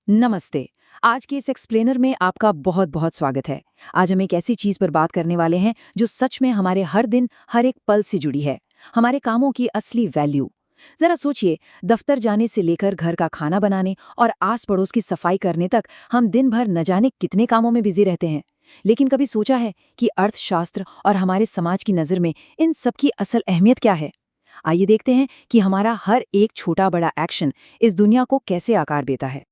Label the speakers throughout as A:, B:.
A: नमस्ते। आज के इस एक्सप्लेनर में आपका बहुत बहुत स्वागत है। आज हम एक ऐसी चीज पर बात करने वाले हैं जो सच में हमारे हर दिन हर एक पल से जुड़ी है, हमारे कामों की असली वैल्यू। जरा सोचिए, दफ्तर जाने से लेकर घर का खाना बनाने और आस पड़ोस की सफाई करने तक हम दिन भर न जाने कितने कामों में बिजी रहते हैं। लेकिन कभी सोचा है कि अर्थशास्त्र और हमारे समाज की नज़र में इन सब की असल अहमियत क्या है? आइए देखते हैं कि हमारा हर एक छोटा बड़ा एक्शन इस दुनिया को कैसे आकार देता है।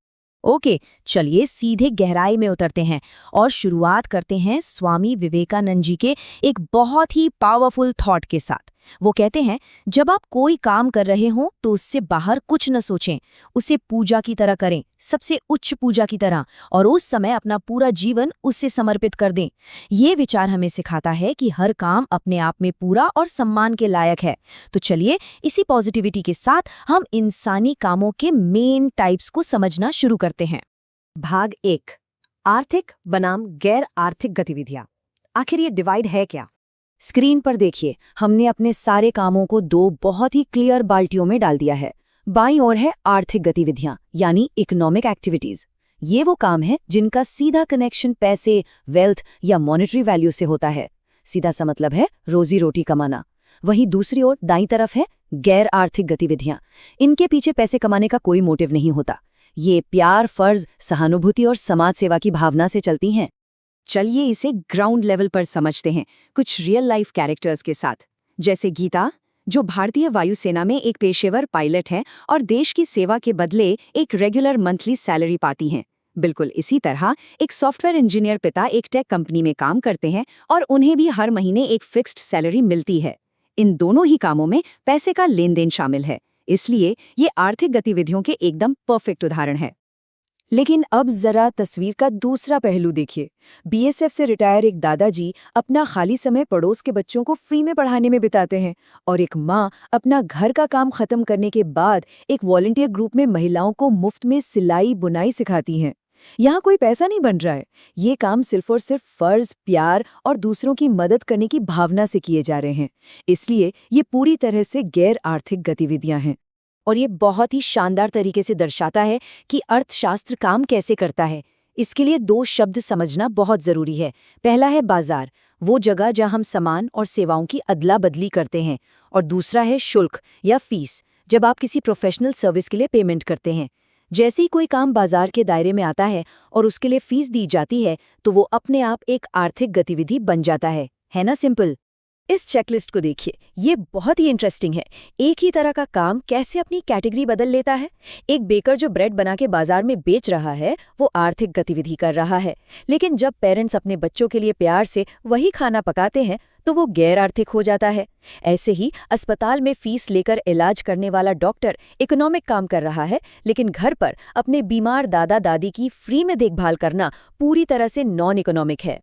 B: ओके, चलिए सीधे गहराई में उतरते हैं और शुरुआत करते हैं स्वामी विवेकानंद जी के एक बहुत ही पावरफुल थॉट के साथ। वो कहते हैं, जब आप कोई काम कर रहे हो तो उससे बाहर कुछ न सोचें, उसे पूजा की तरह करें, सबसे उच्च पूजा की तरह, और उस समय अपना पूरा जीवन उससे समर्पित कर दें। ये विचार हमें सिखाता है कि हर काम अपने आप में पूरा और सम्मान के लायक है। तो चलिए इसी पॉजिटिविटी के साथ हम इंसानी कामों के मेन टाइप्स को समझना शुरू करते हैं। भाग 1, आर्थिक बनाम गैर आर्थिक गतिविधियां। आखिर ये डिवाइड है क्या?
A: स्क्रीन पर देखिए, हमने अपने सारे कामों को दो बहुत ही क्लियर बाल्टियों में डाल दिया है। बाईं ओर है आर्थिक गतिविधियां, यानी इकोनॉमिक एक्टिविटीज। ये वो काम है जिनका सीधा कनेक्शन पैसे, वेल्थ या मॉनेटरी वैल्यू से होता है। सीधा सा मतलब है रोजी रोटी कमाना। वहीं दूसरी ओर दाईं तरफ है गैर आर्थिक गतिविधियां। इनके पीछे पैसे कमाने का कोई मोटिव नहीं होता। ये प्यार, फर्ज, सहानुभूति और समाज सेवा की भावना से चलती हैं। चलिए इसे ग्राउंड लेवल पर समझते हैं, कुछ रियल लाइफ कैरेक्टर्स के साथ। जैसे गीता, जो भारतीय वायुसेना में एक पेशेवर पायलट है और देश की सेवा के बदले एक रेगुलर मंथली सैलरी पाती हैं। बिल्कुल इसी तरह एक सॉफ्टवेयर इंजीनियर पिता एक टेक कंपनी में काम करते हैं और उन्हें भी हर महीने एक फिक्स्ड सैलरी मिलती है। इन दोनों ही कामों में पैसे का लेन देन शामिल है, इसलिए ये आर्थिक गतिविधियों के एकदम परफेक्ट उदाहरण है।
B: लेकिन अब जरा तस्वीर का दूसरा पहलू देखिए। बीएसएफ से रिटायर एक दादाजी अपना खाली समय पड़ोस के बच्चों को फ्री में पढ़ाने में बिताते हैं, और एक माँ अपना घर का काम खत्म करने के बाद एक वॉलंटियर ग्रुप में महिलाओं को मुफ्त में सिलाई बुनाई सिखाती हैं। यहाँ कोई पैसा नहीं बन रहा है। ये काम सिर्फ और सिर्फ फर्ज, प्यार और दूसरों की मदद करने की भावना से किए जा रहे हैं। इसलिए ये पूरी तरह से गैर आर्थिक गतिविधियां हैं।
A: और ये बहुत ही शानदार तरीके से दर्शाता है कि अर्थशास्त्र काम कैसे करता है। इसके लिए दो शब्द समझना बहुत ज़रूरी है। पहला है बाजार, वो जगह जहां हम सामान और सेवाओं की अदला बदली करते हैं। और दूसरा है शुल्क या फीस, जब आप किसी प्रोफेशनल सर्विस के लिए पेमेंट करते हैं। जैसे ही कोई काम बाजार के दायरे में आता है और उसके लिए फीस दी जाती है, तो वो अपने आप एक आर्थिक गतिविधि बन जाता है ना? सिंपल।
B: इस चेकलिस्ट को देखिए, ये बहुत ही इंटरेस्टिंग है। एक ही तरह का काम कैसे अपनी कैटेगरी बदल लेता है। एक बेकर जो ब्रेड बना के बाजार में बेच रहा है, वो आर्थिक गतिविधि कर रहा है। लेकिन जब पेरेंट्स अपने बच्चों के लिए प्यार से वही खाना पकाते हैं, तो वो गैर आर्थिक हो जाता है। ऐसे ही अस्पताल में फीस लेकर इलाज करने वाला डॉक्टर इकोनॉमिक काम कर रहा है, लेकिन घर पर अपने बीमार दादा दादी की फ्री में देखभाल करना पूरी तरह से नॉन इकोनॉमिक है।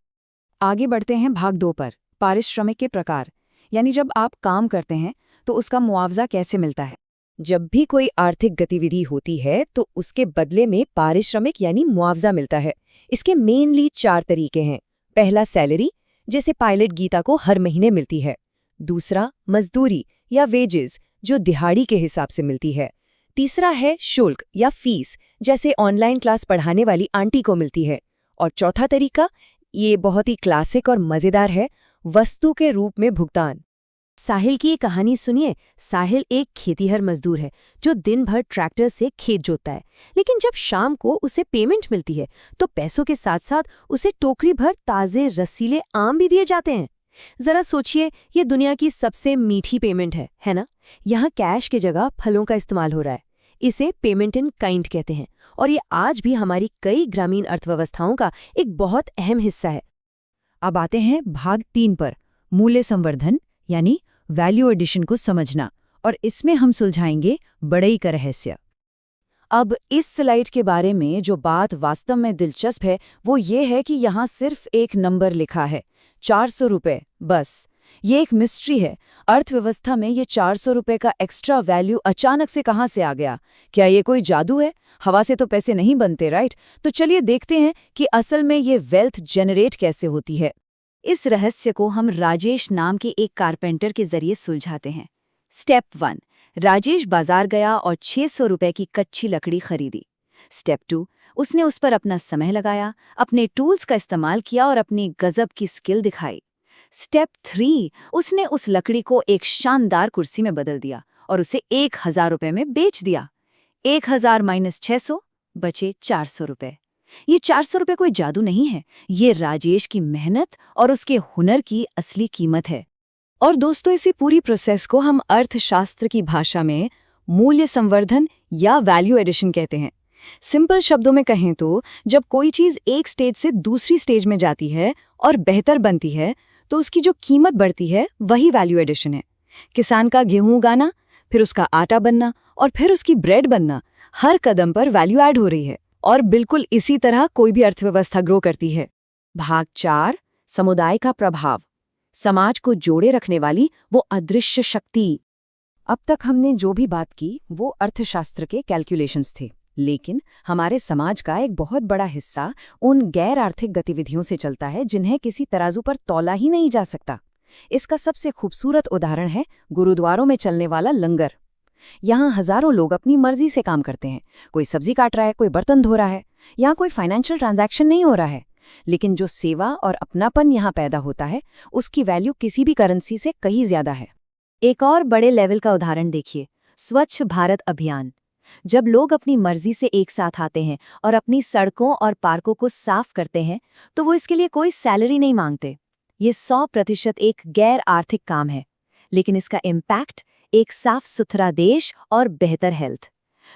A: आगे बढ़ते हैं भाग 2 पर, पारिश्रमिक के प्रकार। यानी जब आप काम करते हैं तो उसका मुआवजा कैसे मिलता है।
B: जब भी कोई आर्थिक गतिविधि होती है तो उसके बदले में पारिश्रमिक यानी मुआवजा मिलता है। इसके मेनली 4 तरीके हैं। पहला सैलरी, जैसे पायलट गीता को हर महीने मिलती है। दूसरा मजदूरी या वेजेस, जो दिहाड़ी के हिसाब से मिलती है। तीसरा है शुल्क या फीस, जैसे ऑनलाइन क्लास पढ़ाने वाली आंटी को मिलती है। और चौथा तरीका, ये बहुत ही क्लासिक और मजेदार है, वस्तु के रूप में भुगतान। साहिल की ये कहानी सुनिए। साहिल एक खेतीहर मजदूर है जो दिन भर ट्रैक्टर से खेत जोतता है, लेकिन जब शाम को उसे पेमेंट मिलती है तो पैसों के साथ साथ उसे टोकरी भर ताजे रसीले आम भी दिए जाते हैं। जरा सोचिए, ये दुनिया की सबसे मीठी पेमेंट है ना? यहाँ कैश की जगह फलों का इस्तेमाल हो रहा है। इसे पेमेंट इन काइंड कहते हैं, और ये आज भी हमारी कई ग्रामीण अर्थव्यवस्थाओं का एक बहुत अहम हिस्सा है।
A: अब आते हैं भाग 3 पर, मूल्य संवर्धन यानी वैल्यू एडिशन को समझना, और इसमें हम सुलझाएंगे बड़ई का रहस्य। अब इस स्लाइड के बारे में जो बात वास्तव में दिलचस्प है वो ये है कि यहाँ सिर्फ एक नंबर लिखा है, 400 रुपये, बस। ये एक मिस्ट्री है। अर्थव्यवस्था में ये 400 रुपये का एक्स्ट्रा वैल्यू अचानक से कहाँ से आ गया? क्या ये कोई जादू है? हवा से तो पैसे नहीं बनते, राइट? तो चलिए देखते हैं कि असल में ये वेल्थ जनरेट कैसे होती है। इस रहस्य को हम राजेश नाम के एक कारपेंटर के जरिए सुलझाते हैं। स्टेप 1, राजेश बाजार गया और 600 रुपए की कच्ची लकड़ी खरीदी। स्टेप 2, उसने उस पर अपना समय लगाया, अपने टूल्स का इस्तेमाल किया और अपनी गजब की स्किल दिखाई। स्टेप 3, उसने उस लकड़ी को एक शानदार कुर्सी में बदल दिया और उसे 1000 रुपए में बेच दिया। 1000 माइनस 600 बचे 400 रुपए। ये 400 रुपए कोई जादू नहीं है, ये राजेश की मेहनत और उसके हुनर की असली कीमत है। और दोस्तों, इसी पूरी प्रोसेस को हम अर्थशास्त्र की भाषा में मूल्य संवर्धन या वैल्यू एडिशन कहते हैं। सिंपल शब्दों में कहें तो जब कोई चीज एक स्टेज से दूसरी स्टेज में जाती है और बेहतर बनती है तो उसकी जो कीमत बढ़ती है वही वैल्यू एडिशन है। किसान का गेहूं उगाना, फिर उसका आटा बनना और फिर उसकी ब्रेड बनना, हर कदम पर वैल्यू ऐड हो रही है। और बिल्कुल इसी तरह कोई भी अर्थव्यवस्था ग्रो करती है।
B: भाग 4, समुदाय का प्रभाव, समाज को जोड़े रखने वाली वो अदृश्य शक्ति। अब तक हमने जो भी बात की वो अर्थशास्त्र के कैलकुलेशंस थे, लेकिन हमारे समाज का एक बहुत बड़ा हिस्सा उन गैर आर्थिक गतिविधियों से चलता है जिन्हें किसी तराजू पर तौला ही नहीं जा सकता। इसका सबसे खूबसूरत उदाहरण है गुरुद्वारों में चलने वाला लंगर। यहाँ हजारों लोग अपनी मर्जी से काम करते हैं। कोई सब्जी काट रहा है, कोई बर्तन धो रहा है, यहाँ कोई फाइनेंशियल ट्रांजैक्शन नहीं हो रहा है, लेकिन जो सेवा और अपनापन यहाँ पैदा होता है उसकी वैल्यू किसी भी करेंसी से कहीं ज्यादा है।
A: एक और बड़े लेवल का उदाहरण देखिए, स्वच्छ भारत अभियान। जब लोग अपनी मर्जी से एक साथ आते हैं और अपनी सड़कों और पार्कों को साफ करते हैं तो वो इसके लिए कोई सैलरी नहीं मांगते। ये 100% एक गैर आर्थिक काम है, लेकिन इसका इम्पैक्ट एक साफ सुथरा देश और बेहतर हेल्थ।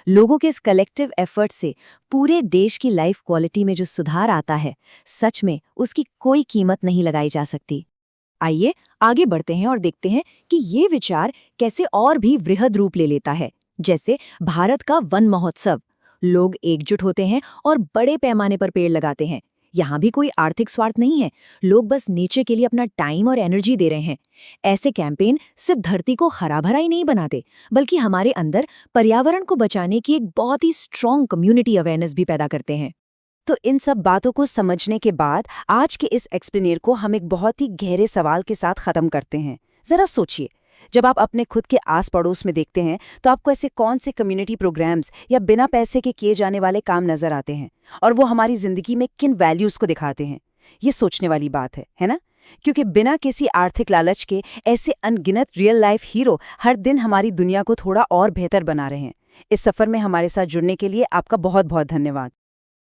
A: लोगों के इस कलेक्टिव एफर्ट से पूरे देश की लाइफ क्वालिटी में जो सुधार आता है, सच में उसकी कोई कीमत नहीं लगाई जा सकती।
B: आइए आगे बढ़ते हैं और देखते हैं कि ये विचार कैसे और भी वृहद रूप ले लेता है। जैसे भारत का वन महोत्सव, लोग एकजुट होते हैं और बड़े पैमाने पर पेड़ लगाते हैं। यहाँ भी कोई आर्थिक स्वार्थ नहीं है, लोग बस नेचर के लिए अपना टाइम और एनर्जी दे रहे हैं। ऐसे कैंपेन सिर्फ धरती को हरा भरा ही नहीं बनाते, बल्कि हमारे अंदर पर्यावरण को बचाने की एक बहुत ही स्ट्रॉन्ग कम्युनिटी अवेयरनेस भी पैदा करते हैं। तो इन सब बातों को समझने के बाद आज के इस एक्सप्लेनेर को हम एक बहुत ही गहरे सवाल के साथ खत्म करते हैं। जरा सोचिए, जब आप अपने खुद के आस पड़ोस में देखते हैं तो आपको ऐसे कौन से कम्युनिटी प्रोग्राम्स या बिना पैसे के किए जाने वाले काम नजर आते हैं, और वो हमारी जिंदगी में किन वैल्यूज को दिखाते हैं? ये सोचने वाली बात है ना? क्योंकि बिना किसी आर्थिक लालच के ऐसे अनगिनत रियल लाइफ हीरो हर दिन हमारी दुनिया को थोड़ा और बेहतर बना रहे हैं। इस सफर में हमारे साथ जुड़ने के लिए आपका बहुत बहुत धन्यवाद।